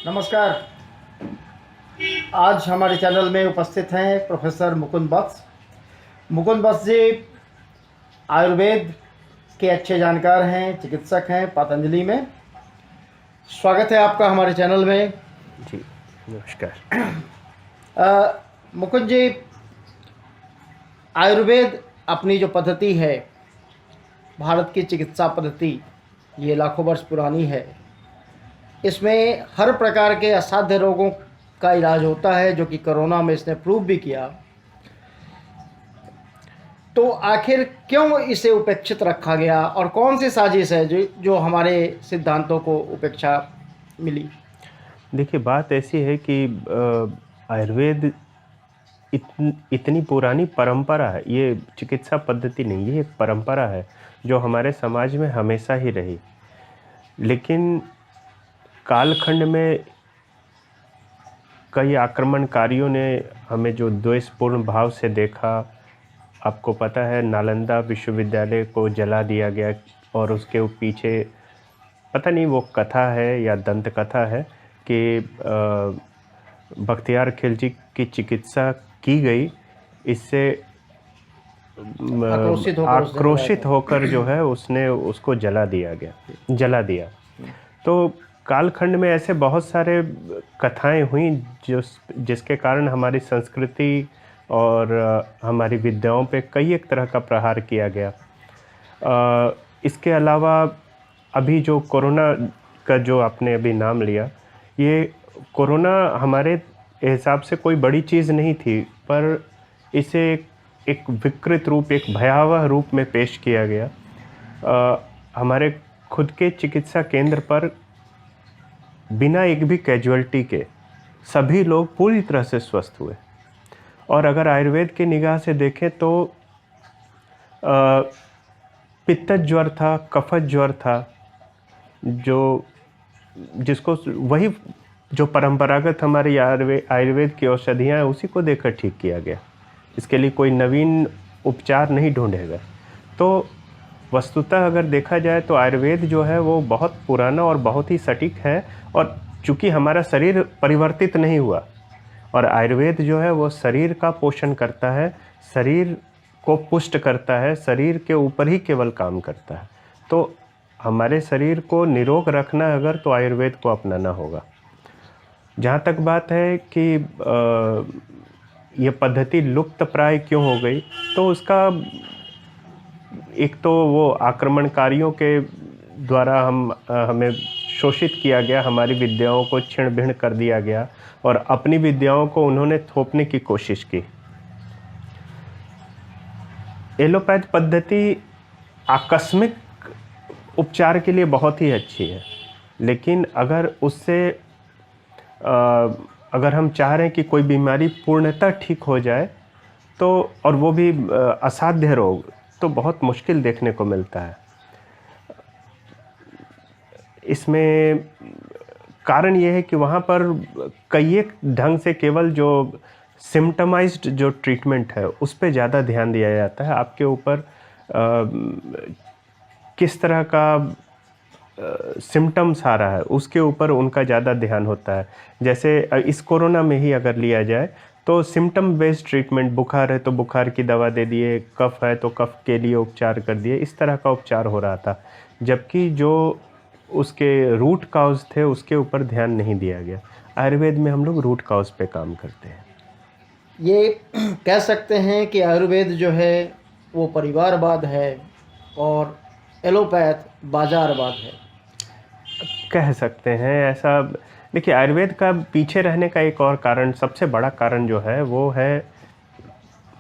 नमस्कार। आज हमारे चैनल में उपस्थित हैं प्रोफेसर मुकुंद बख्श। मुकुंद बख्श जी आयुर्वेद के अच्छे जानकार हैं, चिकित्सक हैं पतंजलि में। स्वागत है आपका हमारे चैनल में। जी नमस्कार। मुकुंद जी, आयुर्वेद अपनी जो पद्धति है, भारत की चिकित्सा पद्धति, ये लाखों वर्ष पुरानी है। इसमें हर प्रकार के असाध्य रोगों का इलाज होता है, जो कि कोरोना में इसने प्रूव भी किया। तो आखिर क्यों इसे उपेक्षित रखा गया और कौन सी साजिश है जो हमारे सिद्धांतों को उपेक्षा मिली? देखिए, बात ऐसी है कि आयुर्वेद इतनी पुरानी परंपरा है। ये चिकित्सा पद्धति नहीं, ये एक परंपरा है जो हमारे समाज में हमेशा ही रही। लेकिन कालखंड में कई आक्रमणकारियों ने हमें जो द्वेषपूर्ण भाव से देखा। आपको पता है, नालंदा विश्वविद्यालय को जला दिया गया और उसके पीछे पता नहीं वो कथा है या दंत कथा है कि बख्तियार खिलजी की चिकित्सा की गई। इससे आक्रोशित होकर जो है उसने उसको जला दिया। तो कालखंड में ऐसे बहुत सारे कथाएं हुई जिसके कारण हमारी संस्कृति और हमारी विद्याओं पे कई एक तरह का प्रहार किया गया। इसके अलावा अभी जो कोरोना का जो आपने अभी नाम लिया, ये कोरोना हमारे हिसाब से कोई बड़ी चीज़ नहीं थी, पर इसे एक विकृत रूप, एक भयावह रूप में पेश किया गया। हमारे खुद के चिकित्सा केंद्र पर बिना एक भी कैजुअल्टी के सभी लोग पूरी तरह से स्वस्थ हुए। और अगर आयुर्वेद की निगाह से देखें तो पित्तज ज्वर था, कफज ज्वर था, जिसको वही जो परंपरागत हमारी आयुर्वेद की औषधियाँ हैं उसी को देकर ठीक किया गया। इसके लिए कोई नवीन उपचार नहीं ढूंढे गए। तो वस्तुतः अगर देखा जाए तो आयुर्वेद जो है वो बहुत पुराना और बहुत ही सटीक है। और चूँकि हमारा शरीर परिवर्तित नहीं हुआ, और आयुर्वेद जो है वो शरीर का पोषण करता है, शरीर को पुष्ट करता है, शरीर के ऊपर ही केवल काम करता है। तो हमारे शरीर को निरोग रखना अगर, तो आयुर्वेद को अपनाना होगा। जहाँ तक बात है कि ये पद्धति लुप्त प्राय क्यों हो गई, तो उसका एक तो वो आक्रमणकारियों के द्वारा हमें शोषित किया गया, हमारी विद्याओं को छिन्न भिन्न कर दिया गया और अपनी विद्याओं को उन्होंने थोपने की कोशिश की। एलोपैथ पद्धति आकस्मिक उपचार के लिए बहुत ही अच्छी है, लेकिन अगर उससे अगर हम चाह रहे हैं कि कोई बीमारी पूर्णतः ठीक हो जाए, तो और वो भी असाध्य रोग, तो बहुत मुश्किल देखने को मिलता है। इसमें कारण ये है कि वहाँ पर कई एक ढंग से केवल जो सिम्टमाइज्ड जो ट्रीटमेंट है उस पे ज़्यादा ध्यान दिया जाता है। आपके ऊपर किस तरह का सिम्टम्स आ रहा है उसके ऊपर उनका ज़्यादा ध्यान होता है। जैसे इस कोरोना में ही अगर लिया जाए तो सिम्टम बेस्ड ट्रीटमेंट, बुखार है तो बुखार की दवा दे दिए, कफ है तो कफ के लिए उपचार कर दिए, इस तरह का उपचार हो रहा था। जबकि जो उसके रूट काउज थे उसके ऊपर ध्यान नहीं दिया गया। आयुर्वेद में हम लोग रूट काउज पे काम करते हैं। ये कह सकते हैं कि आयुर्वेद जो है वो परिवारवाद है और एलोपैथ बाजारवाद है। कह सकते हैं ऐसा। देखिए, आयुर्वेद का पीछे रहने का एक और कारण, सबसे बड़ा कारण जो है वो है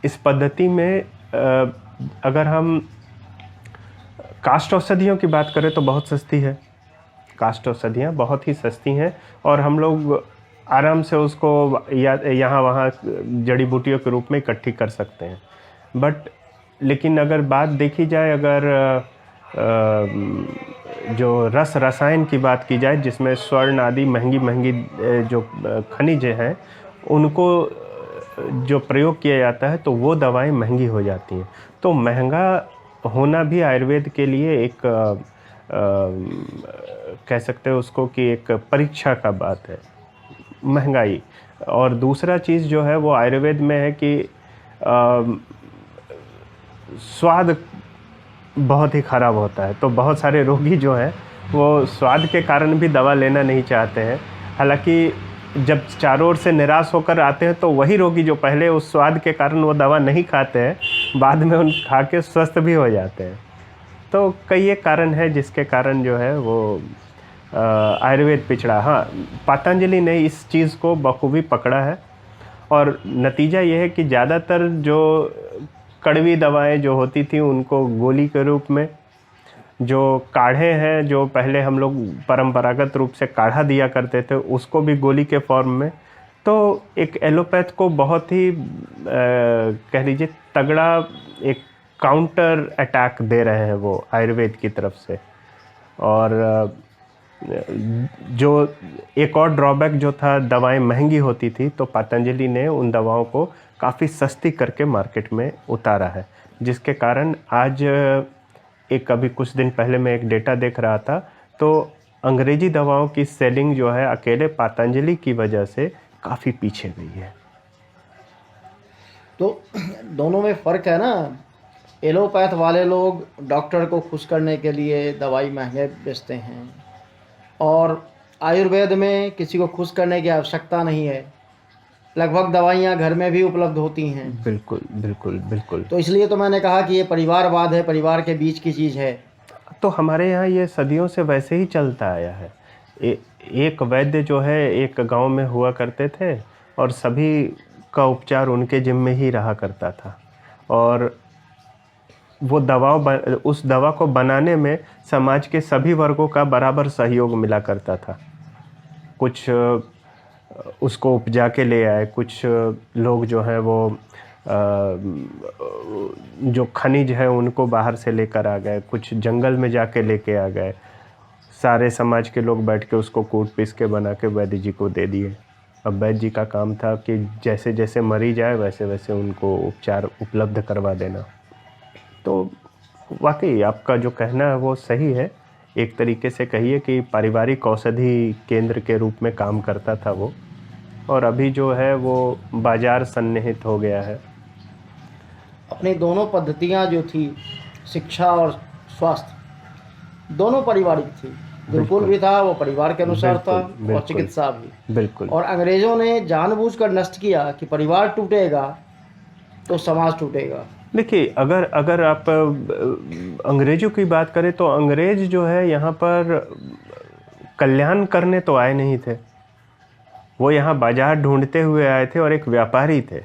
इस पद्धति में अगर हम काष्ठ औषधियों की बात करें तो बहुत सस्ती है। काष्ठ औषधियाँ बहुत ही सस्ती हैं और हम लोग आराम से उसको यहाँ वहाँ जड़ी बूटियों के रूप में इकट्ठी कर सकते हैं। लेकिन अगर बात देखी जाए, अगर जो रसायन की बात की जाए, जिसमें स्वर्ण आदि महंगी जो खनिज हैं उनको जो प्रयोग किया जाता है, तो वो दवाएं महंगी हो जाती हैं। तो महंगा होना भी आयुर्वेद के लिए एक कह सकते हैं उसको कि एक परीक्षा का बात है, महंगाई। और दूसरा चीज़ जो है वो आयुर्वेद में है कि स्वाद बहुत ही ख़राब होता है, तो बहुत सारे रोगी जो हैं वो स्वाद के कारण भी दवा लेना नहीं चाहते हैं। हालांकि जब चारों ओर से निराश होकर आते हैं तो वही रोगी जो पहले उस स्वाद के कारण वो दवा नहीं खाते हैं, बाद में उन खा के स्वस्थ भी हो जाते हैं। तो कई एक कारण है जिसके कारण जो है वो आयुर्वेद पिछड़ा। हाँ, पतंजलि ने इस चीज़ को बखूबी पकड़ा है और नतीजा ये है कि ज़्यादातर जो कड़वी दवाएं जो होती थी उनको गोली के रूप में, जो काढ़े हैं जो पहले हम लोग परंपरागत रूप से काढ़ा दिया करते थे उसको भी गोली के फॉर्म में। तो एक एलोपैथ को बहुत ही कह लीजिए तगड़ा एक काउंटर अटैक दे रहे हैं वो आयुर्वेद की तरफ से। और जो एक और ड्रॉबैक जो था, दवाएं महंगी होती थी, तो पतंजलि ने उन दवाओं को काफ़ी सस्ती करके मार्केट में उतारा है, जिसके कारण आज अभी कुछ दिन पहले मैं एक डेटा देख रहा था, तो अंग्रेजी दवाओं की सेलिंग जो है अकेले पतंजलि की वजह से काफ़ी पीछे गई है। तो दोनों में फ़र्क है ना। एलोपैथ वाले लोग डॉक्टर को खुश करने के लिए दवाई महंगे बेचते हैं और आयुर्वेद में किसी को खुश करने की आवश्यकता नहीं है, लगभग दवाइयाँ घर में भी उपलब्ध होती हैं। बिल्कुल बिल्कुल बिल्कुल। तो इसलिए तो मैंने कहा कि ये परिवारवाद है, परिवार के बीच की चीज़ है। तो हमारे यहाँ ये सदियों से वैसे ही चलता आया है। एक वैद्य जो है एक गांव में हुआ करते थे और सभी का उपचार उनके जिम्मे ही रहा करता था, और वो उस दवा को बनाने में समाज के सभी वर्गों का बराबर सहयोग मिला करता था। कुछ उसको उपजा के ले आए, कुछ लोग जो हैं वो जो खनिज है उनको बाहर से लेकर आ गए, कुछ जंगल में जाके लेके आ गए। सारे समाज के लोग बैठ के उसको कूट पीस के बना के वैद्य जी को दे दिए। अब वैद्य जी का काम था कि जैसे जैसे मरीज आए वैसे वैसे उनको उपचार उपलब्ध करवा देना। तो वाकई आपका जो कहना है वो सही है। एक तरीके से कहिए कि पारिवारिक औषधि केंद्र के रूप में काम करता था वो, और अभी जो है वो बाजार सन्निहित हो गया है। अपनी दोनों पद्धतियाँ जो थी, शिक्षा और स्वास्थ्य, दोनों पारिवारिक थी। गुरुकुल भी था, वो परिवार के अनुसार था, और चिकित्सा भी। बिल्कुल। और अंग्रेज़ों ने जानबूझकर नष्ट किया कि परिवार टूटेगा तो समाज टूटेगा। देखिए, अगर आप अंग्रेज़ों की बात करें तो अंग्रेज़ जो है यहाँ पर कल्याण करने तो आए नहीं थे। वो यहाँ बाजार ढूंढते हुए आए थे और एक व्यापारी थे,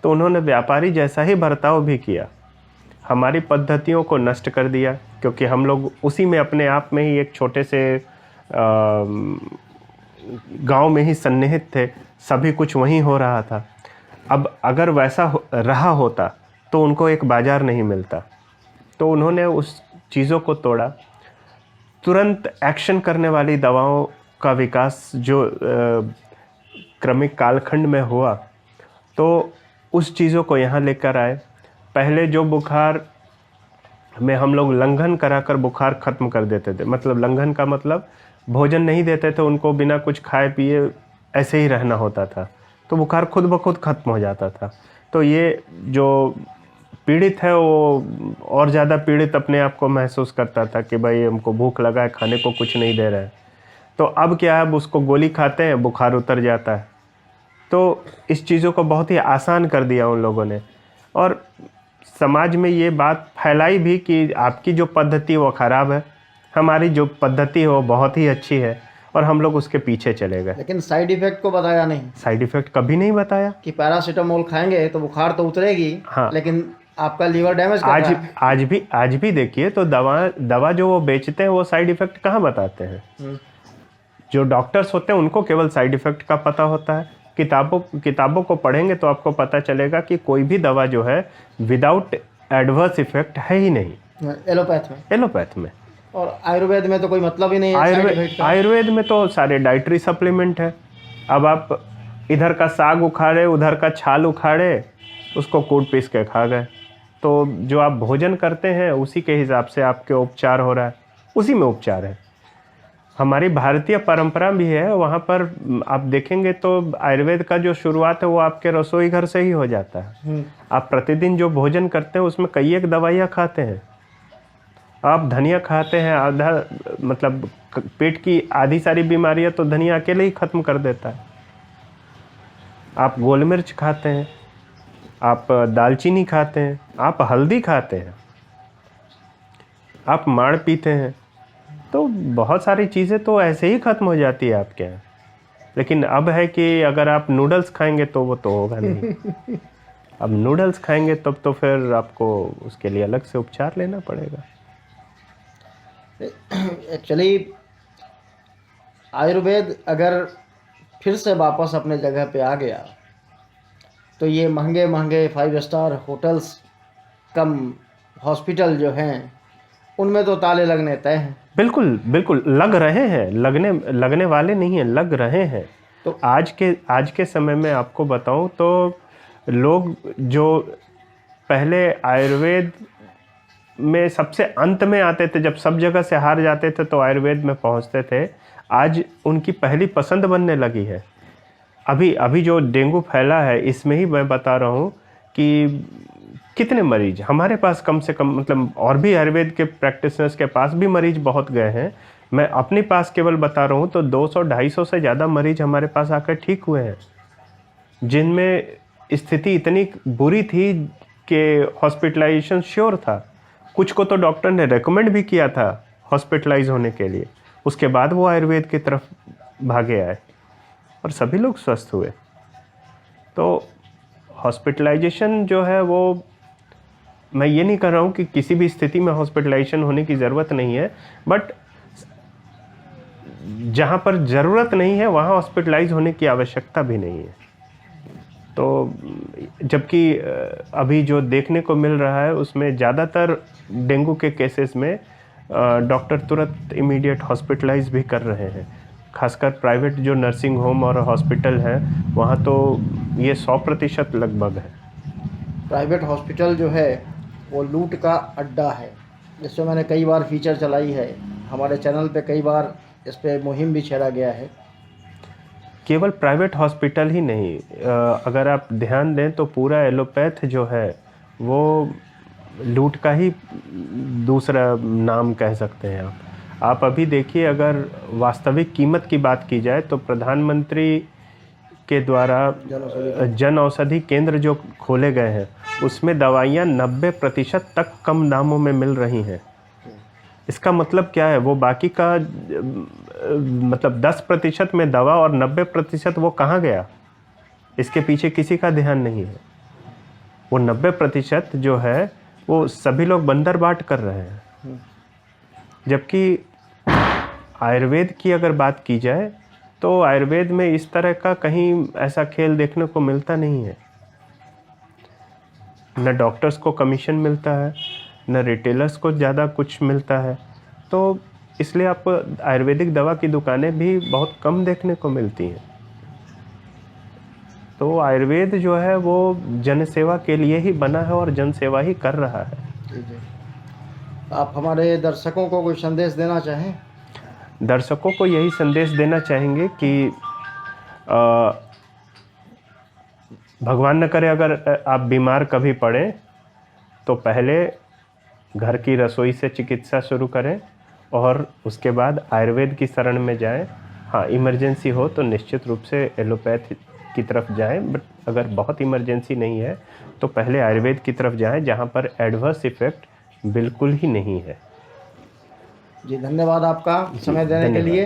तो उन्होंने व्यापारी जैसा ही बर्ताव भी किया। हमारी पद्धतियों को नष्ट कर दिया, क्योंकि हम लोग उसी में अपने आप में ही एक छोटे से गांव में ही सन्निहित थे, सभी कुछ वहीं हो रहा था। अब अगर वैसा रहा होता तो उनको एक बाज़ार नहीं मिलता, तो उन्होंने उस चीज़ों को तोड़ा। तुरंत एक्शन करने वाली दवाओं का विकास जो क्रमिक कालखंड में हुआ, तो उस चीज़ों को यहाँ लेकर आए। पहले जो बुखार में हम लोग लंघन कराकर बुखार ख़त्म कर देते थे, मतलब लंघन का मतलब भोजन नहीं देते थे उनको, बिना कुछ खाए पिए ऐसे ही रहना होता था, तो बुखार खुद ब खुद ख़त्म हो जाता था। तो ये जो पीड़ित है वो और ज़्यादा पीड़ित अपने आप को महसूस करता था कि भाई हमको भूख लगा है, खाने को कुछ नहीं दे रहे हैं। तो अब क्या है, अब उसको गोली खाते हैं, बुखार उतर जाता है। तो इस चीज़ों को बहुत ही आसान कर दिया उन लोगों ने, और समाज में ये बात फैलाई भी कि आपकी जो पद्धति वो ख़राब है, हमारी जो पद्धति है वो बहुत ही अच्छी है, और हम लोग उसके पीछे चले गए। लेकिन साइड इफ़ेक्ट को बताया नहीं। साइड इफ़ेक्ट कभी नहीं बताया कि पैरासीटामोल खाएंगे तो बुखार तो उतरेगी, हाँ, लेकिन आपका लीवर डैमेज कर रहा है। आज भी देखिए तो दवा जो वो बेचते हैं वो साइड इफ़ेक्ट कहाँ बताते हैं। जो डॉक्टर्स होते हैं उनको केवल साइड इफ़ेक्ट का पता होता है। किताबों को पढ़ेंगे तो आपको पता चलेगा कि कोई भी दवा जो है विदाउट एडवर्स इफेक्ट है ही नहीं एलोपैथ में। और आयुर्वेद में तो कोई मतलब ही नहीं है। आयुर्वेद में तो सारे डाइटरी सप्लीमेंट है। अब आप इधर का साग उखाड़े, उधर का छाल उखाड़े, उसको कूट पीस के खा गए, तो जो आप भोजन करते हैं उसी के हिसाब से आपके उपचार हो रहा है। उसी में उपचार है। हमारी भारतीय परंपरा भी है, वहाँ पर आप देखेंगे तो आयुर्वेद का जो शुरुआत है वो आपके रसोई घर से ही हो जाता है। आप प्रतिदिन जो भोजन करते हैं उसमें कई एक दवाइयाँ खाते हैं। आप धनिया खाते हैं, आधा मतलब पेट की आधी सारी बीमारियाँ तो धनिया अकेले ही खत्म कर देता है। आप गोल मिर्च खाते हैं, आप दालचीनी खाते हैं, आप हल्दी खाते हैं, आप माड़ पीते हैं, तो बहुत सारी चीज़ें तो ऐसे ही ख़त्म हो जाती है आपके यहाँ। लेकिन अब है कि अगर आप नूडल्स खाएंगे तो वो तो होगा नहीं। अब नूडल्स खाएंगे तब तो फिर आपको उसके लिए अलग से उपचार लेना पड़ेगा। एक्चुअली आयुर्वेद अगर फिर से वापस अपने जगह पे आ गया तो ये महंगे महंगे 5 स्टार होटल्स कम हॉस्पिटल जो हैं उनमें तो ताले लगने तय हैं। बिल्कुल बिल्कुल लग रहे हैं, लगने वाले नहीं हैं, लग रहे हैं। तो आज के समय में आपको बताऊं तो लोग जो पहले आयुर्वेद में सबसे अंत में आते थे, जब सब जगह से हार जाते थे तो आयुर्वेद में पहुंचते थे, आज उनकी पहली पसंद बनने लगी है। अभी जो डेंगू फैला है इसमें ही मैं बता रहा हूँ कि कितने मरीज हमारे पास कम से कम, मतलब और भी आयुर्वेद के प्रैक्टिशनर्स के पास भी मरीज बहुत गए हैं। मैं अपने पास केवल बता रहा हूँ तो 200-250 से ज़्यादा मरीज हमारे पास आकर ठीक हुए हैं, जिनमें स्थिति इतनी बुरी थी कि हॉस्पिटलाइजेशन श्योर था। कुछ को तो डॉक्टर ने रेकमेंड भी किया था हॉस्पिटलाइज होने के लिए, उसके बाद वो आयुर्वेद की तरफ भागे आए और सभी लोग स्वस्थ हुए। तो हॉस्पिटलाइजेशन जो है वो, मैं ये नहीं कर रहा हूँ कि किसी भी स्थिति में हॉस्पिटलाइजेशन होने की ज़रूरत नहीं है, बट जहाँ पर ज़रूरत नहीं है वहाँ हॉस्पिटलाइज होने की आवश्यकता भी नहीं है। तो जबकि अभी जो देखने को मिल रहा है उसमें ज़्यादातर डेंगू के केसेस में डॉक्टर तुरंत इमीडिएट हॉस्पिटलाइज भी कर रहे हैं। खासकर प्राइवेट जो नर्सिंग होम और हॉस्पिटल हैं वहाँ तो ये 100% लगभग है। प्राइवेट हॉस्पिटल जो है वो लूट का अड्डा है, जिसमें मैंने कई बार फीचर चलाई है, हमारे चैनल पे कई बार इस पे मुहिम भी छेड़ा गया है। केवल प्राइवेट हॉस्पिटल ही नहीं, अगर आप ध्यान दें तो पूरा एलोपैथ जो है वो लूट का ही दूसरा नाम कह सकते हैं आप अभी देखिए, अगर वास्तविक कीमत की बात की जाए तो प्रधानमंत्री के द्वारा जन औषधि केंद्र जो खोले गए हैं उसमें दवाइयाँ 90% तक कम दामों में मिल रही हैं। इसका मतलब क्या है, वो बाकी का मतलब 10% में दवा और 90% वो कहाँ गया, इसके पीछे किसी का ध्यान नहीं है। वो 90% जो है वो सभी लोग बंदर बाट कर रहे हैं। जबकि आयुर्वेद की अगर बात की जाए तो आयुर्वेद में इस तरह का कहीं ऐसा खेल देखने को मिलता नहीं है। न डॉक्टर्स को कमीशन मिलता है, न रिटेलर्स को ज़्यादा कुछ मिलता है। तो इसलिए आपको आयुर्वेदिक दवा की दुकानें भी बहुत कम देखने को मिलती हैं। तो आयुर्वेद जो है वो जनसेवा के लिए ही बना है और जनसेवा ही कर रहा है। जी। आप हमारे दर्शकों को कोई संदेश देना चाहें? दर्शकों को यही संदेश देना चाहेंगे कि भगवान न करे अगर आप बीमार कभी पड़े तो पहले घर की रसोई से चिकित्सा शुरू करें और उसके बाद आयुर्वेद की शरण में जाएं। हाँ, इमरजेंसी हो तो निश्चित रूप से एलोपैथ की तरफ जाएं, बट अगर बहुत इमरजेंसी नहीं है तो पहले आयुर्वेद की तरफ जाएं जहाँ पर एडवर्स इफ़ेक्ट बिल्कुल ही नहीं है। जी, धन्यवाद आपका समय देने के लिए।